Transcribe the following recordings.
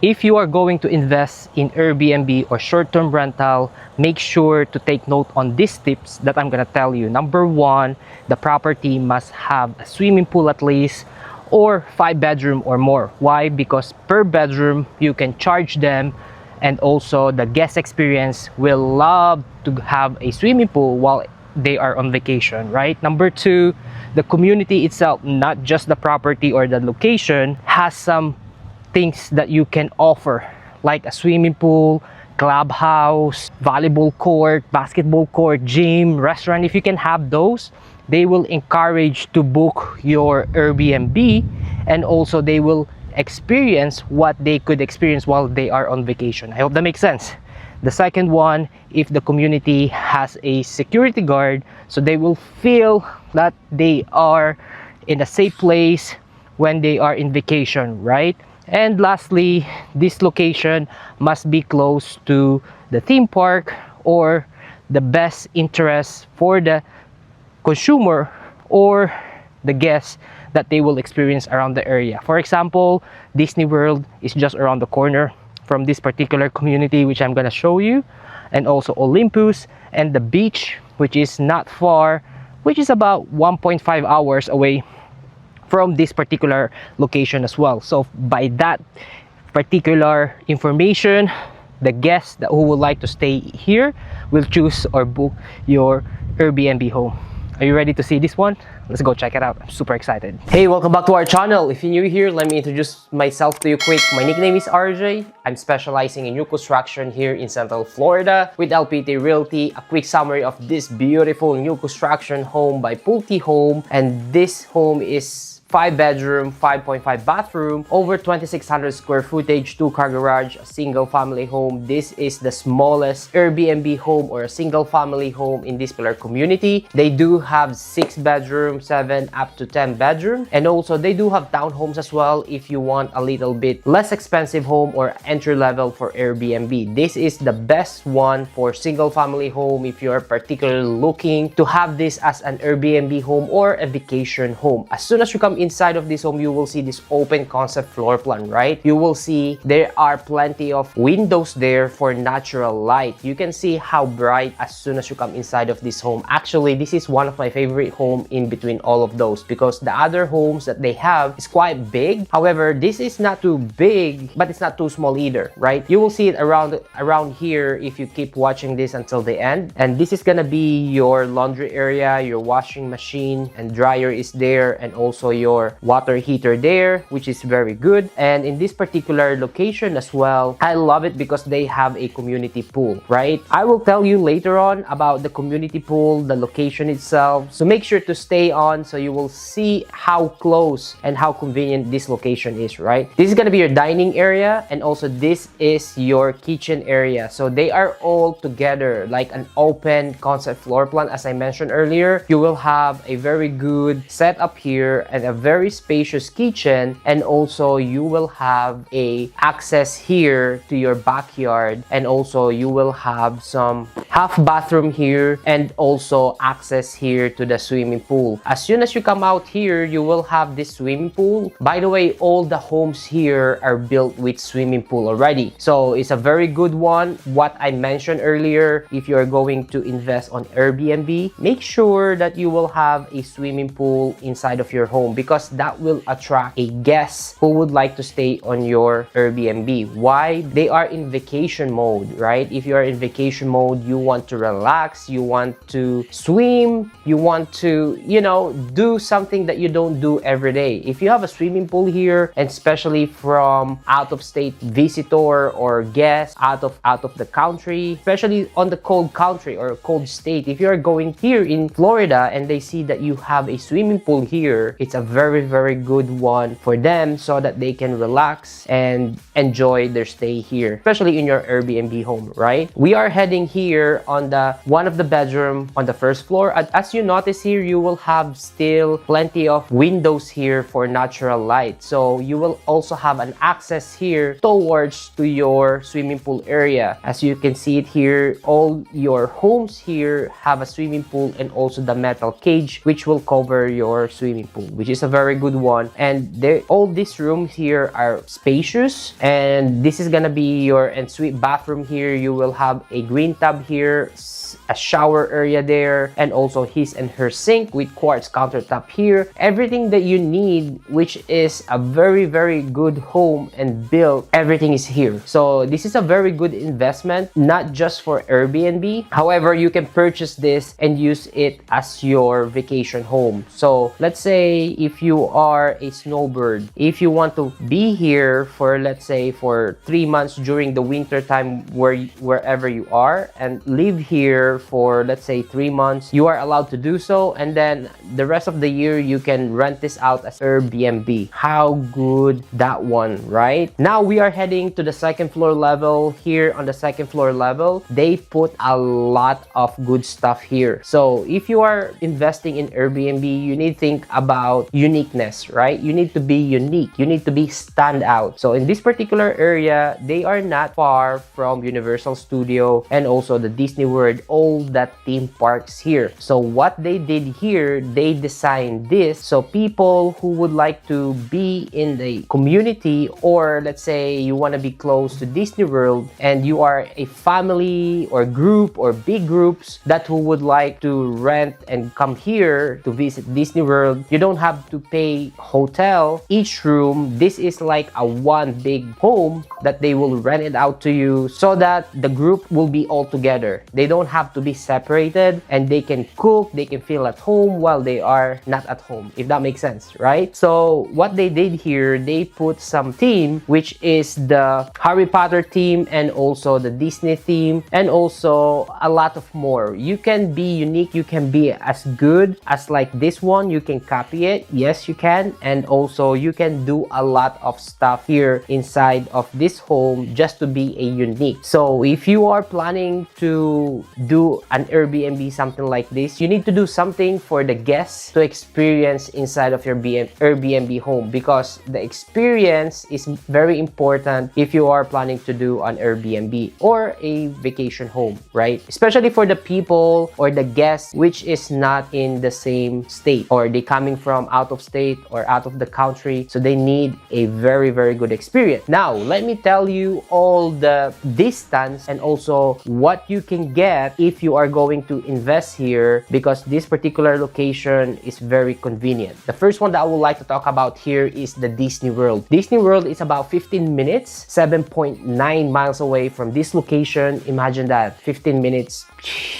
If you are going to invest in Airbnb or short-term rental, make sure to take note on these tips that I'm gonna tell you. Number one, the property must have a swimming pool at least, or 5-bedroom or more. Why? Because per bedroom you can charge them, and also the guest experience will love to have a swimming pool while they are on vacation, right? Number two, the community itself, not just the property or the location, has some things that you can offer, like a swimming pool, clubhouse, volleyball court, basketball court, gym, restaurant. If you can have those, they will encourage to book your Airbnb, and also they will experience what they could experience while they are on vacation. I hope that makes sense. The second one, if the community has a security guard, so they will feel that they are in a safe place when they are in vacation, right? And lastly, this location must be close to the theme park or the best interest for the consumer or the guests that they will experience around the area. For example, Disney World is just around the corner from this particular community, which I'm gonna show you, and also Olympus, and the beach, which is not far, which is about 1.5 hours away from this particular location as well. So by that particular information, the guests that who would like to stay here will choose or book your Airbnb home. Are you ready to see this one? Let's go check it out. I'm super excited. Hey, welcome back to our channel. If you're new here, let me introduce myself to you quick. My nickname is RJ. I'm specializing in new construction here in Central Florida with LPT Realty. A quick summary of this beautiful new construction home by Pulte Home. And this home is 5-bedroom, 5.5 bathroom, over 2,600 square footage, 2-car garage, a single family home. This is the smallest Airbnb home or a single family home in this particular community. They do have 6-bedroom, 7 up to 10 bedroom, and also they do have townhomes as well if you want a little bit less expensive home or entry level for Airbnb. This is the best one for single family home if you are particularly looking to have this as an Airbnb home or a vacation home. As soon as you come inside of this home, you will see this open concept floor plan, right? You will see there are plenty of windows there for natural light. You can see how bright as soon as you come inside of this home. Actually, this is one of my favorite home in between all of those, because the other homes that they have is quite big. However, this is not too big, but it's not too small either, right? You will see it around here if you keep watching this until the end. And this is gonna be your laundry area, your washing machine and dryer is there, and also your water heater there, which is very good. And in this particular location as well, I love it because they have a community pool, right? I will tell you later on about the community pool, the location itself, so make sure to stay on so you will see how close and how convenient this location is, right? This is gonna be your dining area, and also this is your kitchen area. So they are all together like an open concept floor plan. As I mentioned earlier, you will have a very good setup here and a very spacious kitchen, and also you will have a access here to your backyard, and also you will have some half bathroom here and also access here to the swimming pool. As soon as you come out here, you will have this swimming pool. By the way, all the homes here are built with swimming pool already, so it's a very good one. What I mentioned earlier, if you are going to invest on Airbnb, make sure that you will have a swimming pool inside of your home, because that will attract a guest who would like to stay on your Airbnb. Why? They are in vacation mode, right? If you are in vacation mode, you want to relax, you want to swim, you want to, you know, do something that you don't do every day. If you have a swimming pool here, and especially from out-of-state visitor or guest out of the country, especially on the cold country or cold state, if you are going here in Florida and they see that you have a swimming pool here, it's a very good one for them so that they can relax and enjoy their stay here, especially in your Airbnb home, right? We are heading here here on the one of the bedroom on the first floor. And as you notice here, you will have still plenty of windows here for natural light. So you will also have an access here towards to your swimming pool area. As you can see it here, all your homes here have a swimming pool and also the metal cage which will cover your swimming pool, which is a very good one. And all these rooms here are spacious, and this is gonna be your ensuite bathroom here. You will have a green tub here, a shower area there, and also his and her sink with quartz countertop here. Everything that you need, which is a very good home and built, everything is here. So this is a very good investment, not just for Airbnb. However, you can purchase this and use it as your vacation home. So let's say if you are a snowbird, if you want to be here for, let's say, for 3 months during the winter time wherever you are, and live here for, let's say, 3 months, you are allowed to do so. And then the rest of the year you can rent this out as Airbnb. How good that one, right? Now we are heading to the second floor level. Here on the second floor level, they put a lot of good stuff here. So if you are investing in Airbnb, you need to think about uniqueness, right? You need to be unique. You need to be stand out. So in this particular area, they are not far from Universal Studio and also the Disney World, all that theme parks here. So what they did here, they designed this so people who would like to be in the community, or let's say you want to be close to Disney World and you are a family or group or big groups that who would like to rent and come here to visit Disney World, you don't have to pay hotel each room. This is like a one big home that they will rent it out to you so that the group will be all together. They don't have to be separated, and they can cook, they can feel at home while they are not at home, if that makes sense, right? So what they did here, they put some theme, which is the Harry Potter theme and also the Disney theme and also a lot of more. You can be unique, you can be as good as like this one, you can copy it, yes you can, and also you can do a lot of stuff here inside of this home just to be a unique. So if you are planning to do an Airbnb, something like this, you need to do something for the guests to experience inside of your Airbnb home, because the experience is very important if you are planning to do an Airbnb or a vacation home, right? Especially for the people or the guests which is not in the same state, or they coming from out of state or out of the country, so they need a very good experience. Now let me tell you all the distance and also what you can get if you are going to invest here, because this particular location is very convenient. The first one that I would like to talk about here is the Disney World. Disney World is about 15 minutes, 7.9 miles away from this location. Imagine that, 15 minutes.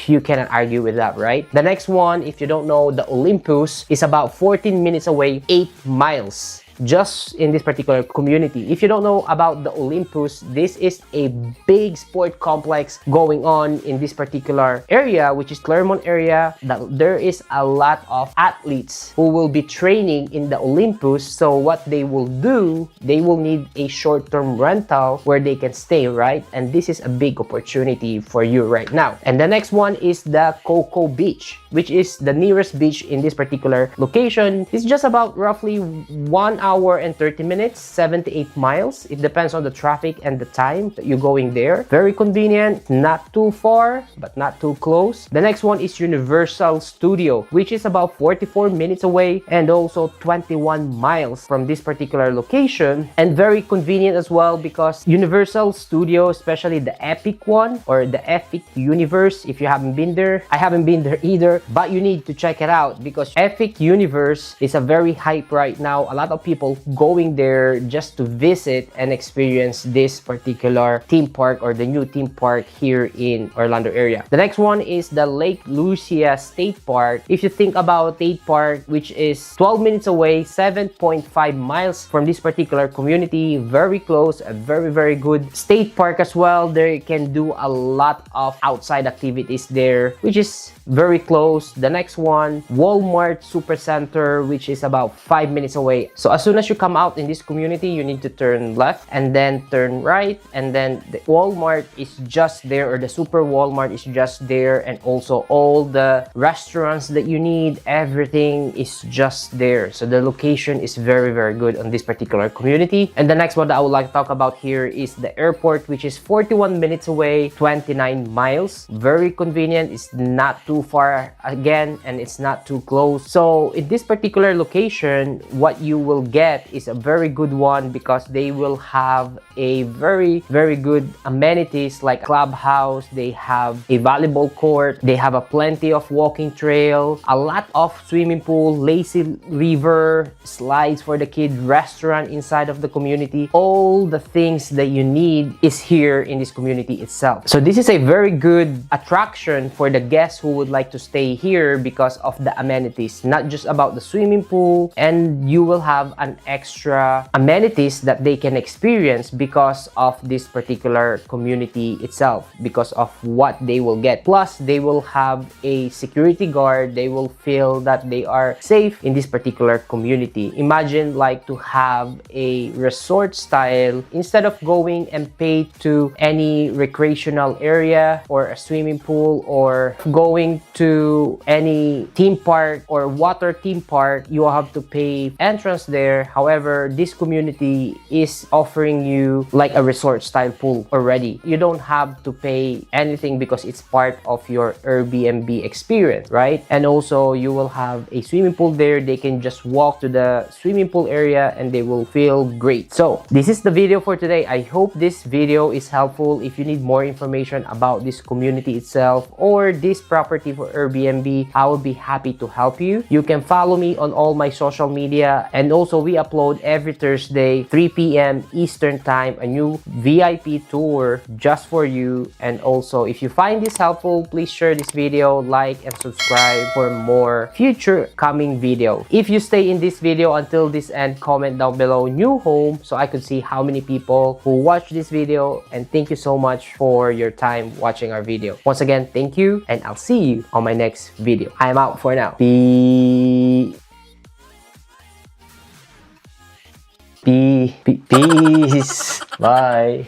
You cannot argue with that, right? The next one, if you don't know, the Olympus is about 14 minutes away, 8 miles. Just in this particular community. If you don't know about the Olympus, this is a big sport complex going on in this particular area, which is Claremont area. That there is a lot of athletes who will be training in the Olympus. So what they will do, they will need a short-term rental where they can stay, right? And this is a big opportunity for you right now. And the next one is the Cocoa Beach, which is the nearest beach in this particular location. It's just about roughly 1 hour and 30 minutes, 7 to 8 miles. It depends on the traffic and the time that you're going there. Very convenient, not too far, but not too close. The next one is Universal Studio, which is about 44 minutes away and also 21 miles from this particular location, and very convenient as well, because Universal Studio, especially the Epic one or the Epic Universe, if you haven't been there, I haven't been there either, but you need to check it out, because Epic Universe is a very hype right now. A lot of people going there just to visit and experience this particular theme park, or the new theme park here in Orlando area. The next one is the Lake Lucia State Park. If you think about State Park, which is 12 minutes away, 7.5 miles from this particular community, very close, a very good state park as well. There you can do a lot of outside activities there, which is very close. The next one, Walmart Supercenter, which is about 5 minutes away. So as soon as you come out in this community, you need to turn left and then turn right, and then the Walmart is just there, or the Super Walmart is just there, and also all the restaurants that you need, everything is just there. So the location is very, very good on this particular community. And the next one that I would like to talk about here is the airport, which is 41 minutes away, 29 miles. Very convenient. It's not too far again, and it's not too close. So in this particular location, what you will get is a very good one, because they will have a very, very good amenities like clubhouse. They have a volleyball court. They have a plenty of walking trail, a lot of swimming pool, lazy river, slides for the kid, restaurant inside of the community. All the things that you need is here in this community itself. So this is a very good attraction for the guests who would like to stay here because of the amenities, not just about the swimming pool, and you will have an extra amenities that they can experience because of this particular community itself, because of what they will get. Plus, they will have a security guard. They will feel that they are safe in this particular community. Imagine like to have a resort style, instead of going and pay to any recreational area or a swimming pool, or going to any theme park or water theme park, you will have to pay entrance there. However, this community is offering you like a resort style pool already. You don't have to pay anything because it's part of your Airbnb experience, right? And also you will have a swimming pool there. They can just walk to the swimming pool area and they will feel great. So this is the video for today. I hope this video is helpful. If you need more information about this community itself or this property for Airbnb, I will be happy to help you. You can follow me on all my social media, and also we upload every Thursday 3 p.m. Eastern time a new VIP tour just for you. And also, if you find this helpful, please share this video, like and subscribe for more future coming video. If you stay in this video until this end, comment down below new home so I could see how many people who watch this video. And thank you so much for your time watching our video. Once again, thank you, and I'll see you on my next video. I'm out for now. Peace. Bye.